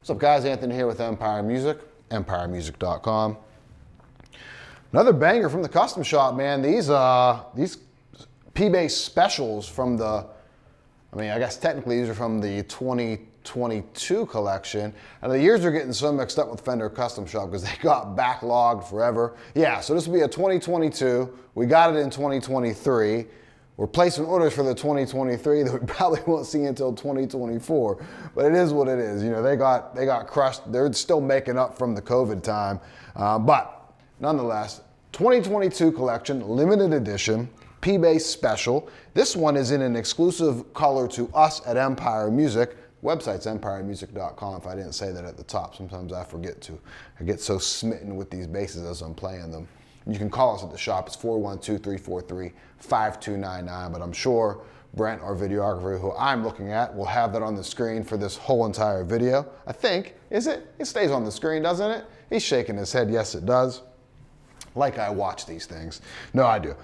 What's up guys, Anthony here with Empire Music, empiremusic.com. Another banger from the custom shop, man. These P-Bass specials from the, I guess technically these are from the 2022 collection. And the years are getting so mixed up with Fender Custom Shop because they got backlogged forever. Yeah, so this will be a 2022. We got it in 2023. We're placing orders for the 2023 that we probably won't see until 2024, but it is what it is. You know, they got crushed. They're still making up from the COVID time, but nonetheless, 2022 collection, limited edition, P-Bass special. This one is in an exclusive color to us at Empire Music. Website's empiremusic.com if I didn't say that at the top. Sometimes I forget to. I get so smitten with these basses as I'm playing them. You can call us at the shop. It's 412-343-5299, but I'm sure Brent, our videographer, who I'm looking at, will have that on the screen for this whole entire video. I think, is it? It stays on the screen, doesn't it? He's shaking his head, yes it does. Like I watch these things. No, I do.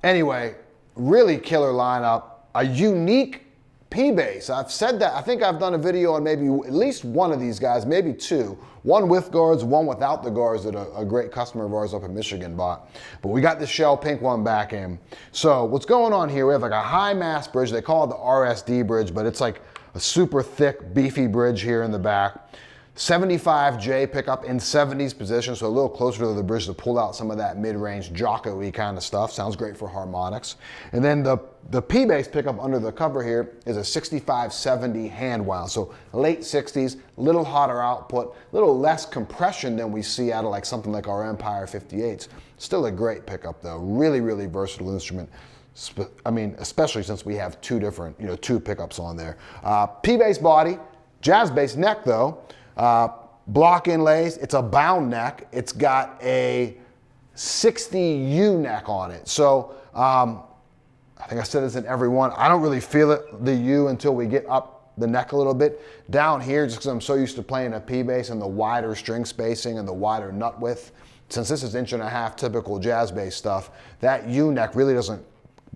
Anyway, really killer lineup, a unique P-Bass. I've said that, I think I've done a video on maybe at least one of these guys, maybe two. One with guards, one without the guards that a great customer of ours up in Michigan bought. But we got the shell pink one back in. So what's going on here, we have like a high mass bridge. They call it the RSD bridge, but it's like a super thick, beefy bridge here in the back. 75J pickup in 70s position, so a little closer to the bridge to pull out some of that mid-range Jocko-y kind of stuff. Sounds great for harmonics. And then the P-Bass pickup under the cover here is a 6570 hand wound. So late 60s, little hotter output, little less compression than we see out of like something like our Empire 58s. Still a great pickup though, really, really versatile instrument. Especially since we have two pickups on there. P-Bass body, jazz bass neck though. Block inlays, it's a bound neck. It's got a 60 U neck on it. So I think I said this in every one. I don't really feel it, the U, until we get up the neck a little bit. Down here, just because I'm so used to playing a P-Bass and the wider string spacing and the wider nut width, since this is 1.5 inch typical jazz bass stuff, that U neck really doesn't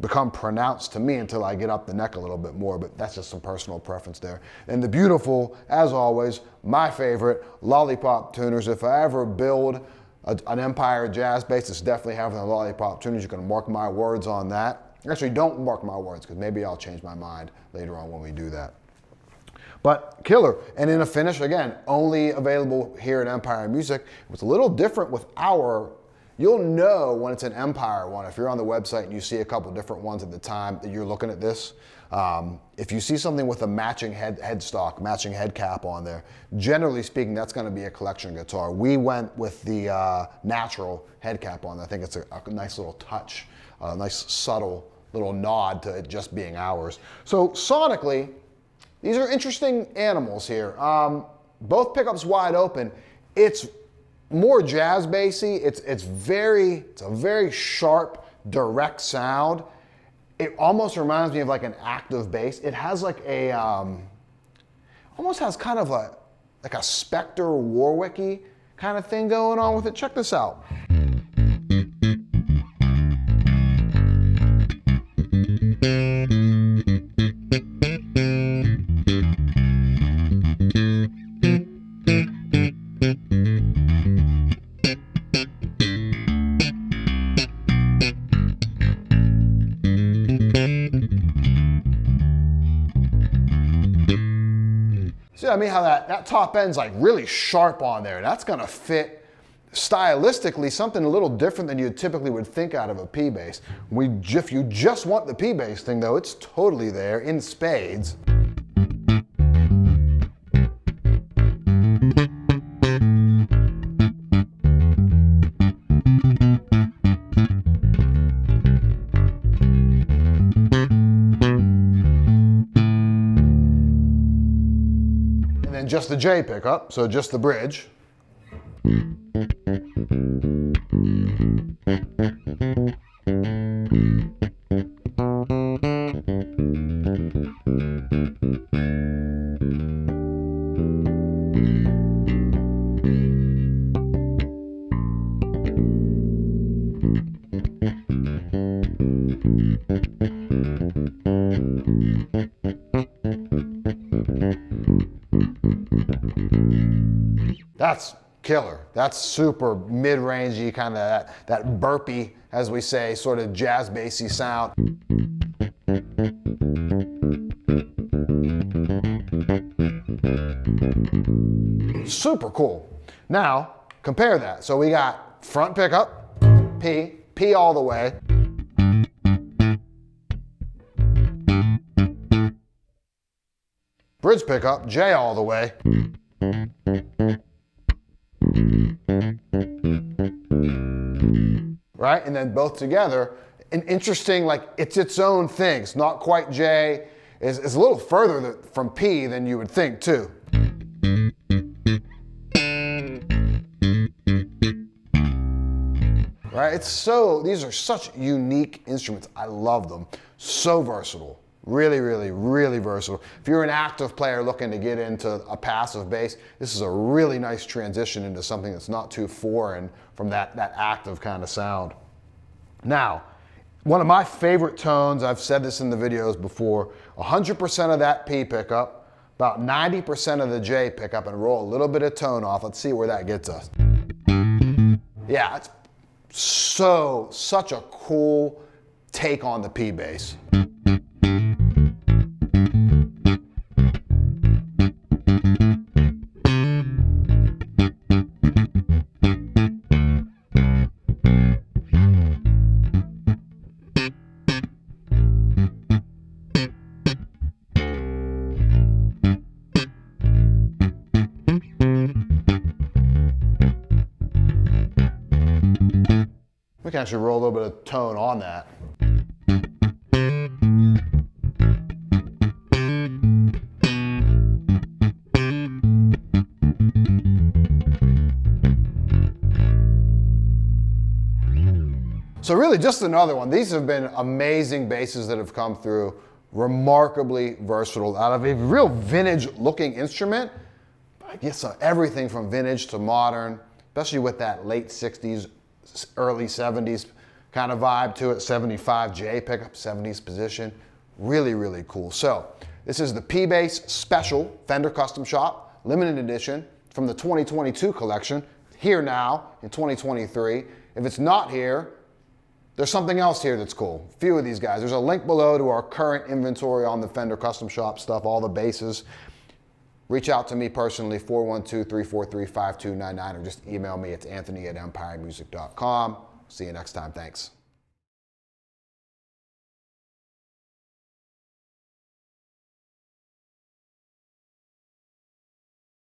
become pronounced to me until I get up the neck a little bit more, but that's just some personal preference there. And the beautiful, as always, my favorite, lollipop tuners. If I ever build an Empire jazz bass, it's definitely having the lollipop tuners. You can mark my words on that. Actually, don't mark my words, because maybe I'll change my mind later on when we do that. But killer, and in a finish, again, only available here at Empire Music. It's a little different with our. You'll know when it's an Empire one. If you're on the website and you see a couple different ones at the time that you're looking at this, if you see something with a matching headstock, matching head cap on there, generally speaking, that's gonna be a collection guitar. We went with the natural head cap on. I think it's a nice little touch, a nice subtle little nod to it just being ours. So sonically, these are interesting animals here. Both pickups wide open. It's more jazz bassy. It's a very sharp, direct sound. It almost reminds me of like an active bass. It has like a, almost has kind of like a Spectre Warwicky kind of thing going on with it. Check this out. See, I mean how that top end's like really sharp on there. That's gonna fit stylistically something a little different than you typically would think out of a P bass. If you just want the P bass thing though, it's totally there in spades. And then just the J pickup, so just the bridge. That's killer. That's super mid-rangey, kind of that burpy, as we say, sort of jazz bassy sound. Super cool. Now, compare that. So we got front pickup, P all the way. Bridge pickup, J all the way. Right, and then both together, an interesting, like it's its own thing. It's not quite J, it's a little further from P than you would think too. Right, these are such unique instruments. I love them. So versatile. Really, really, really versatile. If you're an active player looking to get into a passive bass, this is a really nice transition into something that's not too foreign from that active kind of sound. Now, one of my favorite tones, I've said this in the videos before, 100% of that P pickup, about 90% of the J pickup, and roll a little bit of tone off. Let's see where that gets us. Yeah, it's such a cool take on the P bass. We can actually roll a little bit of tone on that. So really just another one. These have been amazing basses that have come through, remarkably versatile. Out of a real vintage looking instrument, I guess everything from vintage to modern, especially with that late 60s, early 70s kind of vibe to it, 75 J pickup, 70s position. Really, really cool. So this is the P-Bass Special Fender Custom Shop, limited edition from the 2022 collection, here now in 2023. If it's not here, there's something else here that's cool. A few of these guys. There's a link below to our current inventory on the Fender Custom Shop stuff, all the basses. Reach out to me personally, 412-343-5299, or just email me. It's anthony@empiremusic.com. See you next time. Thanks.